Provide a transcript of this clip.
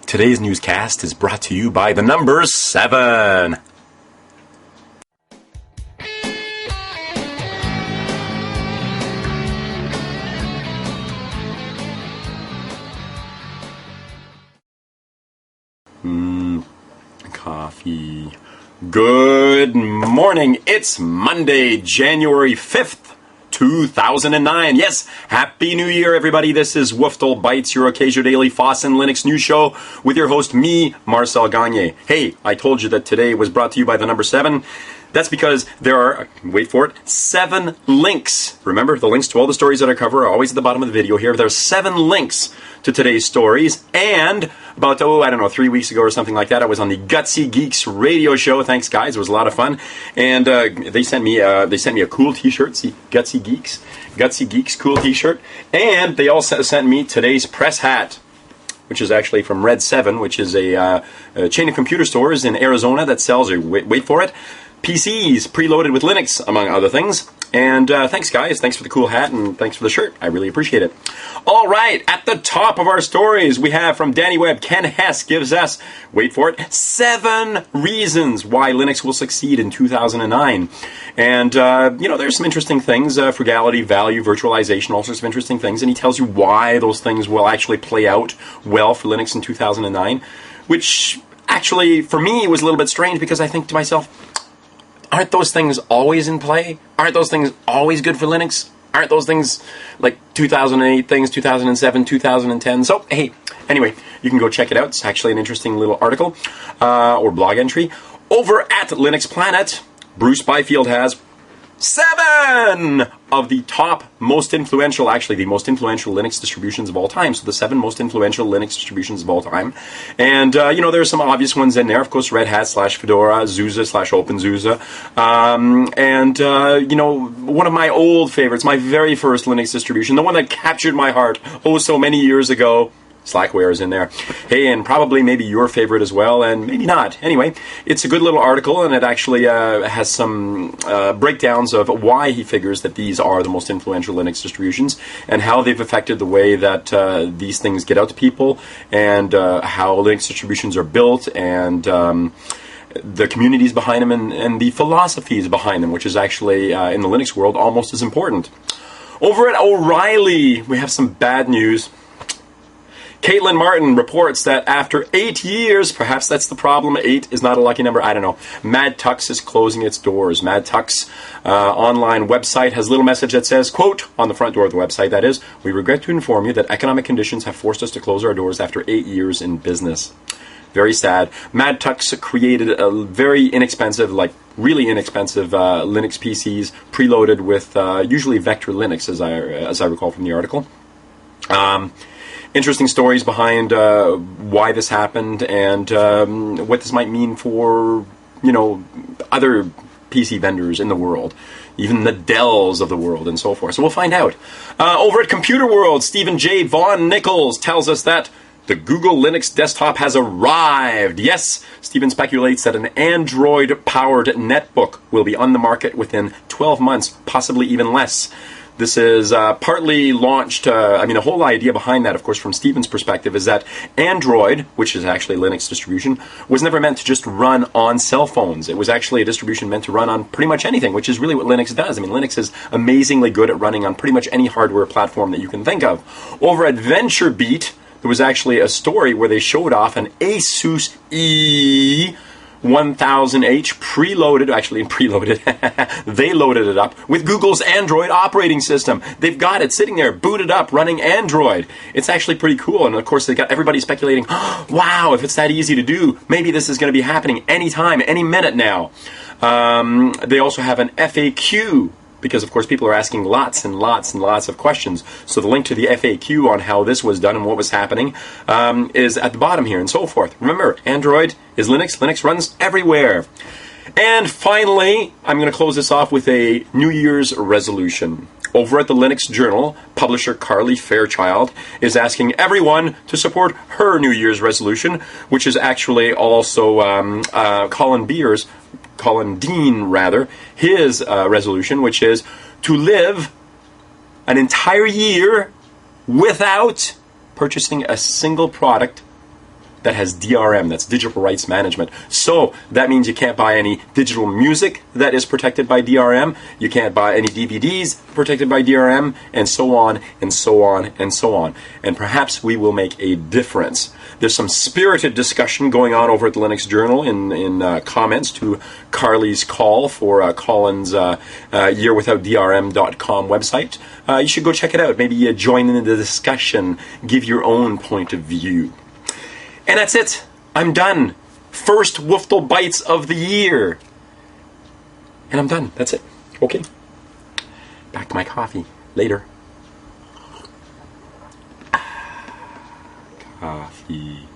Today's newscast is brought to you by the number 7. Coffee. Good morning. It's Monday, January 5th, 2009. Yes, Happy New Year, everybody. This is WFTL Bytes, your occasiodaily FOSS and Linux news show with your host, me, Marcel Gagné. Hey, I told you that today was brought to you by the number 7. That's because there are, wait for it, 7 links. Remember, the links to all the stories that I cover are always at the bottom of the video here. There are 7 links to today's stories. And about, 3 weeks ago or something like that, I was on the Gutsy Geeks radio show. Thanks, guys. It was a lot of fun. And they sent me a cool T-shirt. See, Gutsy Geeks, cool T-shirt. And they also sent me today's press hat, which is actually from Red 7, which is a chain of computer stores in Arizona that sells, wait for it, PCs preloaded with Linux, among other things. And thanks, guys. Thanks for the cool hat, and thanks for the shirt. I really appreciate it. All right, at the top of our stories, we have from Danny Webb, Ken Hess gives us, wait for it, 7 reasons why Linux will succeed in 2009. And, there's some interesting things, frugality, value, virtualization, all sorts of interesting things. And he tells you why those things will actually play out well for Linux in 2009, which actually, for me, was a little bit strange because I think to myself, aren't those things always in play? Aren't those things always good for Linux? Aren't those things like 2008 things, 2007, 2010? So, hey, anyway, you can go check it out. It's actually an interesting little article or blog entry. Over at Linux Planet, Bruce Byfield has 7 of the top most influential, actually the most influential Linux distributions of all time. So the 7 most influential Linux distributions of all time. And, there are some obvious ones in there. Of course, Red Hat / Fedora, SUSE / OpenSUSE. One of my old favorites, my very first Linux distribution, the one that captured my heart so many years ago, Slackware is in there. Hey, and probably maybe your favorite as well, and maybe not. Anyway, it's a good little article, and it actually has some breakdowns of why he figures that these are the most influential Linux distributions and how they've affected the way that these things get out to people and how Linux distributions are built and the communities behind them and the philosophies behind them, which is actually, in the Linux world, almost as important. Over at O'Reilly, we have some bad news. Caitlin Martin reports that after 8 years, perhaps that's the problem, 8 is not a lucky number, I don't know, MadTux is closing its doors. MadTux online website has a little message that says, quote, on the front door of the website, that is, we regret to inform you that economic conditions have forced us to close our doors after 8 years in business. Very sad. MadTux created a very inexpensive, really inexpensive Linux PCs preloaded with usually Vector Linux, as I recall from the article. Interesting stories behind why this happened and what this might mean for, other PC vendors in the world, even the Dells of the world and so forth. So we'll find out. Over at Computer World, Stephen J. Von Nichols tells us that the Google Linux desktop has arrived. Yes, Stephen speculates that an Android-powered netbook will be on the market within 12 months, possibly even less. This is partly launched, the whole idea behind that, of course, from Stephen's perspective, is that Android, which is actually a Linux distribution, was never meant to just run on cell phones. It was actually a distribution meant to run on pretty much anything, which is really what Linux does. Linux is amazingly good at running on pretty much any hardware platform that you can think of. Over at VentureBeat, there was actually a story where they showed off an Asus E1000H preloaded, they loaded it up with Google's Android operating system. They've got it sitting there, booted up, running Android. It's actually pretty cool, and of course they got everybody speculating, wow, if it's that easy to do, maybe this is going to be happening anytime, any minute now. They also have an FAQ, because of course people are asking lots and lots and lots of questions. So the link to the FAQ on how this was done and what was happening is at the bottom here and so forth. Remember, Android is Linux. Linux runs everywhere. And finally, I'm going to close this off with a New Year's resolution. Over at the Linux Journal, publisher Carly Fairchild is asking everyone to support her New Year's resolution, which is actually also Colin Dean, his resolution, which is to live an entire year without purchasing a single product that has DRM, that's digital rights management. So that means you can't buy any digital music that is protected by DRM, you can't buy any DVDs protected by DRM, and so on, and so on, and so on. And perhaps we will make a difference. There's some spirited discussion going on over at the Linux Journal in comments to Carly's call for Colin's yearwithoutdrm.com website. You should go check it out. Maybe join in the discussion, give your own point of view. And that's it. I'm done. First WFTL Bytes of the year. And I'm done. That's it. Okay. Back to my coffee. Later. Coffee.